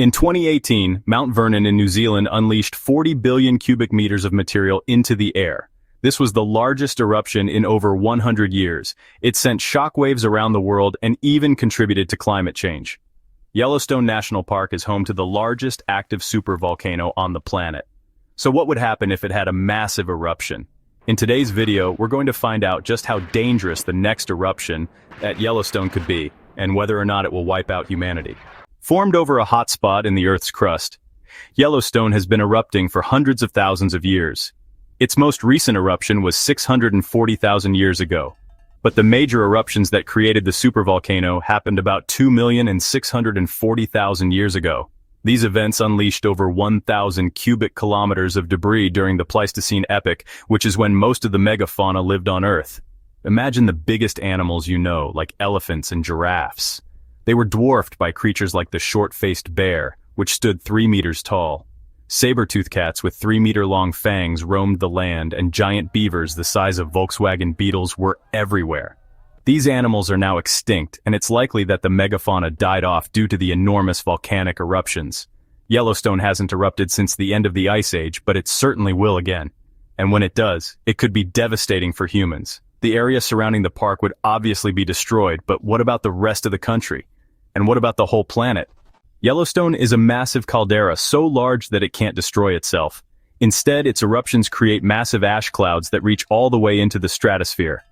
In 2018, Mount Vernon in New Zealand unleashed 40 billion cubic meters of material into the air. This was the largest eruption in over 100 years. It sent shockwaves around the world and even contributed to climate change. Yellowstone National Park is home to the largest active supervolcano on the planet. So what would happen if it had a massive eruption? In today's video, we're going to find out just how dangerous the next eruption at Yellowstone could be, and whether or not it will wipe out humanity. Formed over a hot spot in the Earth's crust, Yellowstone has been erupting for hundreds of thousands of years. Its most recent eruption was 640,000 years ago. But the major eruptions that created the supervolcano happened about 2,640,000 years ago. These events unleashed over 1,000 cubic kilometers of debris during the Pleistocene epoch, which is when most of the megafauna lived on Earth. Imagine the biggest animals you know, like elephants and giraffes. They were dwarfed by creatures like the short-faced bear, which stood 3 meters tall. Saber-toothed cats with 3-meter-long fangs roamed the land, and giant beavers the size of Volkswagen Beetles were everywhere. These animals are now extinct, and it's likely that the megafauna died off due to the enormous volcanic eruptions. Yellowstone hasn't erupted since the end of the Ice Age, but it certainly will again. And when it does, it could be devastating for humans. The area surrounding the park would obviously be destroyed, but what about the rest of the country? And what about the whole planet? Yellowstone is a massive caldera so large that it can't destroy itself. Instead, its eruptions create massive ash clouds that reach all the way into the stratosphere.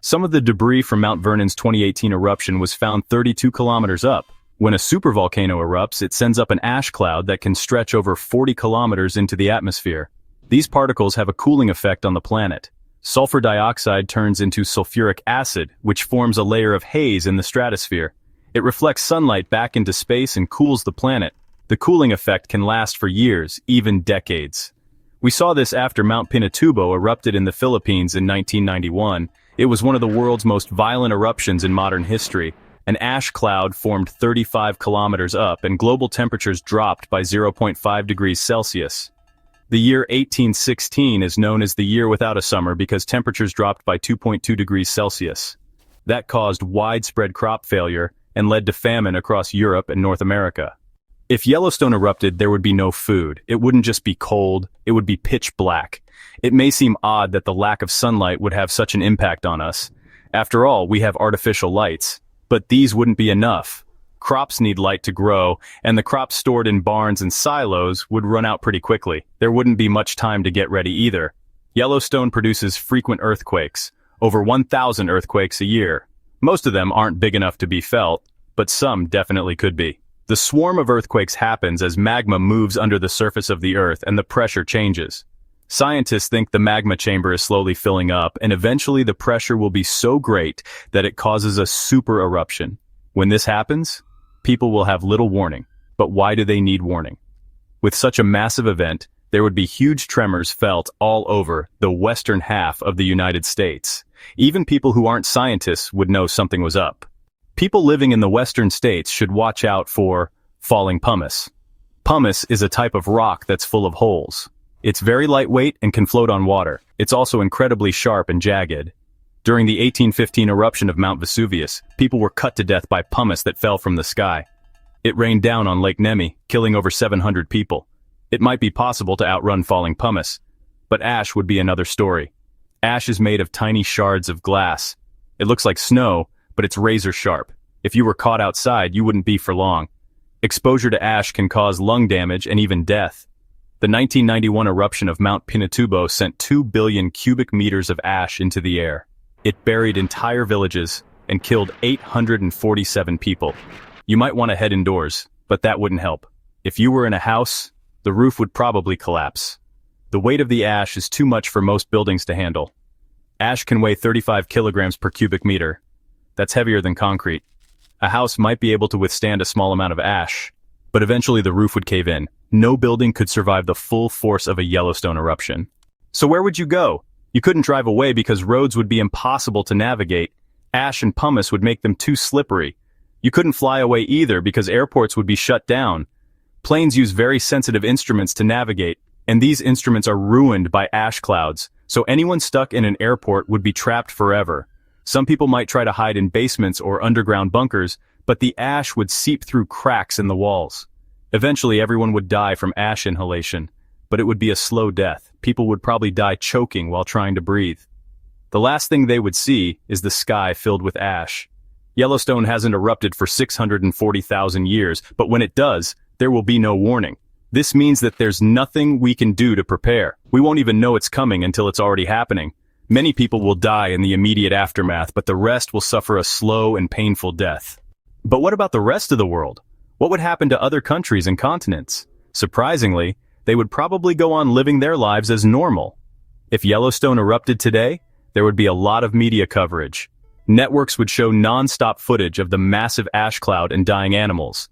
Some of the debris from Mount Vernon's 2018 eruption was found 32 kilometers up. When a supervolcano erupts, it sends up an ash cloud that can stretch over 40 kilometers into the atmosphere. These particles have a cooling effect on the planet. Sulfur dioxide turns into sulfuric acid, which forms a layer of haze in the stratosphere. It reflects sunlight back into space and cools the planet. The cooling effect can last for years, even decades. We saw this after Mount Pinatubo erupted in the Philippines in 1991. It was one of the world's most violent eruptions in modern history. An ash cloud formed 35 kilometers up, and global temperatures dropped by 0.5 degrees Celsius. The year 1816 is known as the year without a summer because temperatures dropped by 2.2 degrees Celsius. That caused widespread crop failure and led to famine across Europe and North America. If Yellowstone erupted, there would be no food. It wouldn't just be cold, it would be pitch black. It may seem odd that the lack of sunlight would have such an impact on us. After all, we have artificial lights. But these wouldn't be enough. Crops need light to grow, and the crops stored in barns and silos would run out pretty quickly. There wouldn't be much time to get ready either. Yellowstone produces frequent earthquakes, over 1,000 earthquakes a year. Most of them aren't big enough to be felt, but some definitely could be. The swarm of earthquakes happens as magma moves under the surface of the Earth and the pressure changes. Scientists think the magma chamber is slowly filling up, and eventually the pressure will be so great that it causes a super eruption. When this happens, people will have little warning. But why do they need warning? With such a massive event, there would be huge tremors felt all over the western half of the United States. Even people who aren't scientists would know something was up. People living in the western states should watch out for falling pumice. Pumice is a type of rock that's full of holes. It's very lightweight and can float on water. It's also incredibly sharp and jagged. During the 1815 eruption of Mount Vesuvius, people were cut to death by pumice that fell from the sky. It rained down on Lake Nemi, killing over 700 people. It might be possible to outrun falling pumice, but ash would be another story. Ash is made of tiny shards of glass. It looks like snow, but it's razor sharp. If you were caught outside, you wouldn't be for long. Exposure to ash can cause lung damage and even death. The 1991 eruption of Mount Pinatubo sent 2 billion cubic meters of ash into the air. It buried entire villages and killed 847 people. You might want to head indoors, but that wouldn't help. If you were in a house, the roof would probably collapse. The weight of the ash is too much for most buildings to handle. Ash can weigh 35 kilograms per cubic meter. That's heavier than concrete. A house might be able to withstand a small amount of ash, but eventually the roof would cave in. No building could survive the full force of a Yellowstone eruption. So where would you go? You couldn't drive away because roads would be impossible to navigate. Ash and pumice would make them too slippery. You couldn't fly away either because airports would be shut down. Planes use very sensitive instruments to navigate, and these instruments are ruined by ash clouds, so anyone stuck in an airport would be trapped forever. Some people might try to hide in basements or underground bunkers, but the ash would seep through cracks in the walls. Eventually everyone would die from ash inhalation, but it would be a slow death. People would probably die choking while trying to breathe. The last thing they would see is the sky filled with ash. Yellowstone hasn't erupted for 640,000 years, but when it does, there will be no warning. This means that there's nothing we can do to prepare. We won't even know it's coming until it's already happening. Many people will die in the immediate aftermath, but the rest will suffer a slow and painful death. But what about the rest of the world? What would happen to other countries and continents? Surprisingly, they would probably go on living their lives as normal. If Yellowstone erupted today, there would be a lot of media coverage. Networks would show non-stop footage of the massive ash cloud and dying animals.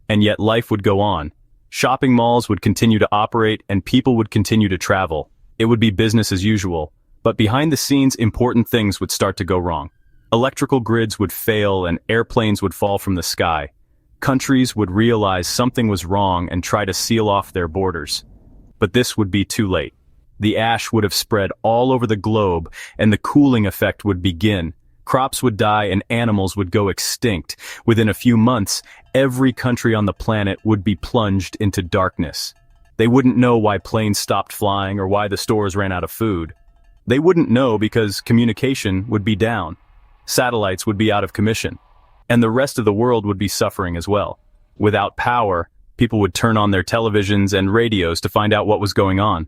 And yet life would go on. Shopping malls would continue to operate and people would continue to travel. It would be business as usual. But behind the scenes, important things would start to go wrong. Electrical grids would fail and airplanes would fall from the sky. Countries would realize something was wrong and try to seal off their borders. But this would be too late. The ash would have spread all over the globe and the cooling effect would begin. Crops would die and animals would go extinct. Within a few months, every country on the planet would be plunged into darkness. They wouldn't know why planes stopped flying or why the stores ran out of food. They wouldn't know because communication would be down. Satellites would be out of commission. And the rest of the world would be suffering as well. Without power, people would turn on their televisions and radios to find out what was going on.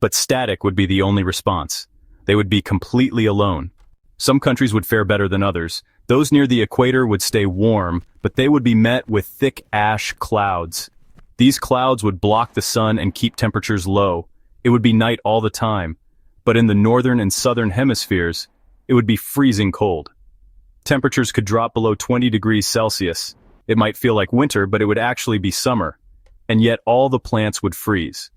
But static would be the only response. They would be completely alone. Some countries would fare better than others. Those near the equator would stay warm, but they would be met with thick ash clouds. These clouds would block the sun and keep temperatures low. It would be night all the time. But in the northern and southern hemispheres, it would be freezing cold. Temperatures could drop below 20 degrees Celsius. It might feel like winter, but it would actually be summer. And yet all the plants would freeze.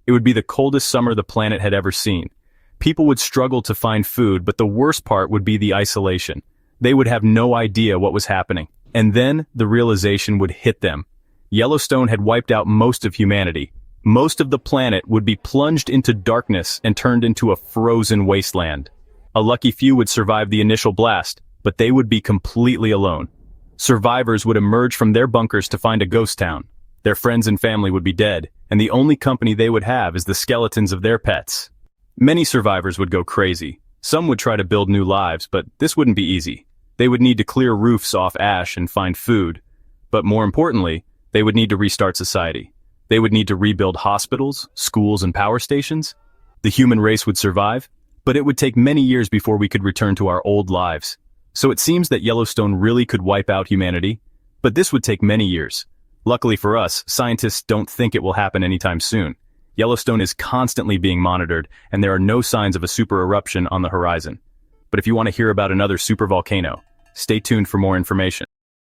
It would be the coldest summer the planet had ever seen. People would struggle to find food, but the worst part would be the isolation. They would have no idea what was happening. And then the realization would hit them. Yellowstone had wiped out most of humanity. Most of the planet would be plunged into darkness and turned into a frozen wasteland. A lucky few would survive the initial blast, but they would be completely alone. Survivors would emerge from their bunkers to find a ghost town. Their friends and family would be dead, and the only company they would have is the skeletons of their pets. Many survivors would go crazy. Some would try to build new lives, but this wouldn't be easy. They would need to clear roofs off ash and find food. But more importantly, they would need to restart society. They would need to rebuild hospitals, schools, and power stations. The human race would survive, but it would take many years before we could return to our old lives. So it seems that Yellowstone really could wipe out humanity, but this would take many years. Luckily for us, scientists don't think it will happen anytime soon. Yellowstone is constantly being monitored, and there are no signs of a super eruption on the horizon. But if you want to hear about another supervolcano, stay tuned for more information.